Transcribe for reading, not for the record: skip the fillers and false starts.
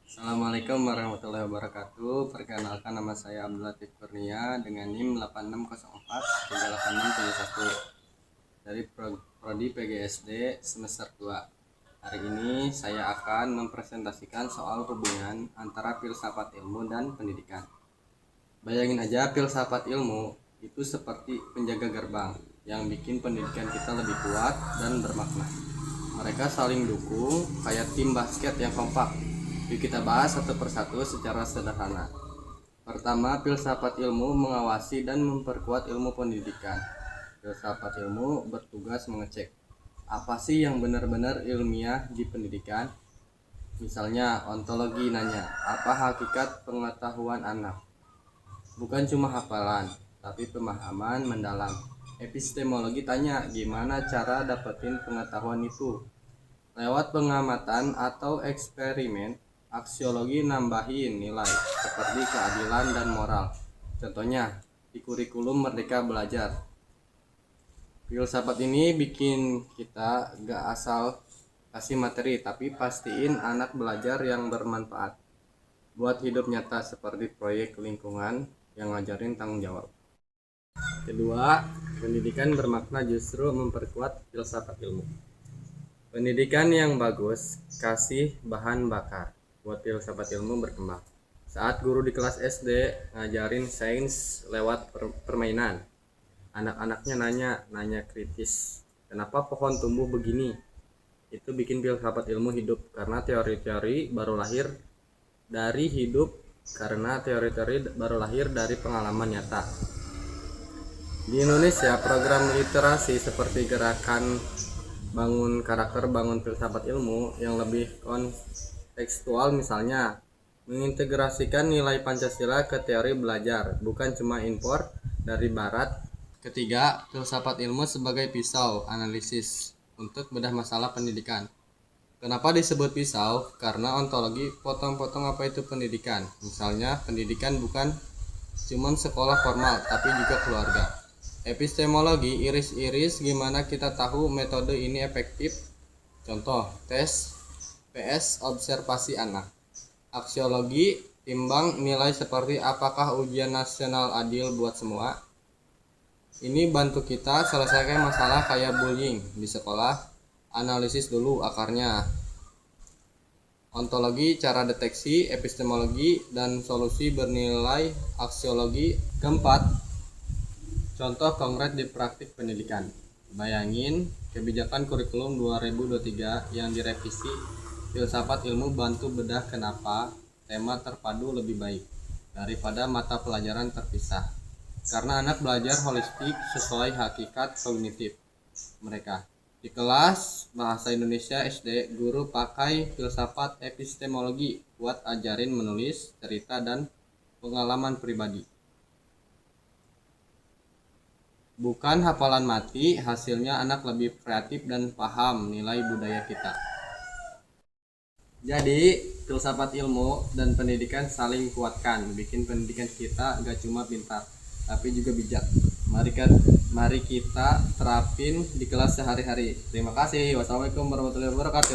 Assalamualaikum warahmatullahi wabarakatuh. Perkenalkan, nama saya Abdul Latif Kurnia dengan NIM 8604386671 dari Prodi PGSD semester 2. Hari ini saya akan mempresentasikan soal hubungan antara filsafat ilmu dan pendidikan. Bayangin aja, filsafat ilmu itu seperti penjaga gerbang yang bikin pendidikan kita lebih kuat dan bermakna. Mereka saling dukung kayak tim basket yang kompak. Yuk kita bahas satu persatu secara sederhana. Pertama, filsafat ilmu mengawasi dan memperkuat ilmu pendidikan. Filsafat ilmu bertugas mengecek apa sih yang benar-benar ilmiah di pendidikan. Misalnya, ontologi nanya, apa hakikat pengetahuan anak? Bukan cuma hafalan, tapi pemahaman mendalam. Epistemologi tanya, gimana cara dapetin pengetahuan itu? Lewat pengamatan atau eksperimen. Aksiologi nambahin nilai seperti keadilan dan moral. Contohnya di kurikulum Merdeka Belajar. Filsafat ini bikin kita gak asal kasih materi, tapi pastiin anak belajar yang bermanfaat buat hidup nyata seperti proyek lingkungan yang ngajarin tanggung jawab. Kedua, pendidikan bermakna justru memperkuat filsafat ilmu. Pendidikan yang bagus kasih bahan bakar buat filsafat ilmu berkembang. Saat guru di kelas SD ngajarin sains lewat permainan, anak-anaknya nanya kritis, kenapa pohon tumbuh begini? Itu bikin filsafat ilmu hidup karena teori-teori baru lahir dari pengalaman nyata. Di Indonesia, program literasi seperti gerakan bangun karakter, bangun filsafat ilmu yang lebih kontekstual, misalnya mengintegrasikan nilai Pancasila ke teori belajar, bukan cuma impor dari barat. Ketiga, filsafat ilmu sebagai pisau analisis untuk bedah masalah pendidikan. Kenapa disebut pisau? Karena ontologi potong-potong apa itu pendidikan. Misalnya, pendidikan bukan cuma sekolah formal, tapi juga keluarga. Epistemologi iris-iris gimana kita tahu metode ini efektif. Contoh, tes PS observasi anak. Aksiologi timbang nilai seperti apakah ujian nasional adil buat semua. Ini bantu kita selesaikan masalah kayak bullying di sekolah. Analisis dulu akarnya. Ontologi cara deteksi, epistemologi dan solusi bernilai, aksiologi. Keempat, contoh konkret di praktik pendidikan. Bayangin kebijakan kurikulum 2023 yang direvisi. Filsafat ilmu bantu bedah kenapa tema terpadu lebih baik daripada mata pelajaran terpisah. Karena anak belajar holistik sesuai hakikat kognitif mereka. Di kelas bahasa Indonesia SD, guru pakai filsafat epistemologi buat ajarin menulis, cerita, dan pengalaman pribadi. Bukan hafalan mati, hasilnya anak lebih kreatif dan paham nilai budaya kita. Jadi, filsafat ilmu dan pendidikan saling kuatkan, bikin pendidikan kita gak cuma pintar, tapi juga bijak. Mari kita terapin di kelas sehari-hari. Terima kasih. Wassalamualaikum warahmatullahi wabarakatuh.